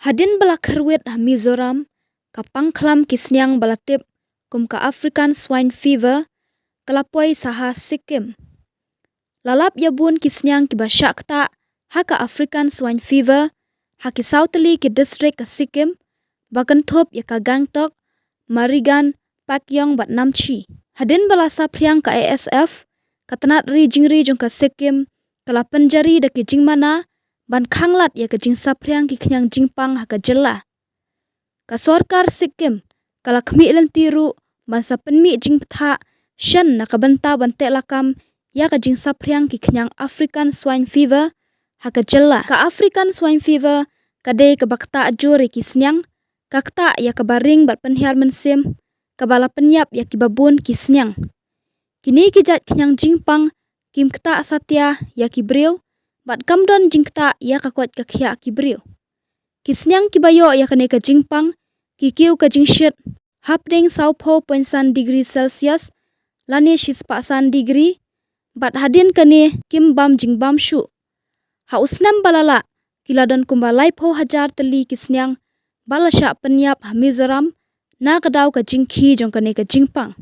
Hadin balakherwet ha Mizoram, kapang klam kisnyang balatip kum ka African swine fever, kalapoi saha Sikkim. Lalap yabun kisnyang ki basyakta ha ka African swine fever, ha ki Sautali ki district ka Sikkim, bakan thop ya ka Gangtok, Marigan, Pakyong bat Namchi. Hadin balasa priang ka ASF, katanat ri jingri jong ka Sikkim, kala penjari da ki jingmana, ban khanglat ya ka jing sapriang ki knyang jingpang ha ka jela. Ka sorkar Sikkim, kala kami tiru, ban sa penmi jingptha, shan na ka banta bante lakam, ya ka jing sapriang ki knyang African swine fever, ha ka jela. Ka African swine fever, kadai ka bakta ajuri ki senyang, kakta ya ka baring bat penhiar mensim, kabala penyap ya ki babun ki senyang. Kini ki jat knyang jingpang, kim kta satya ya ki briu, bat kamdon jingkta ya ka kwat ka khya ki briu. Ki senyang ki bayo ya ka ne ka jingpang, ki kiu ka jingshit, hapding 20.1 degree Celsius, lani shispa san degree, bat hadin ka ne kim bam jingbam shu. Ha usnam balala, kiladon kumbalai po hajar teli ki senyang, balasya penyap ha Mizoram, na kadaw ka jingki jong ka ne ka jingpang.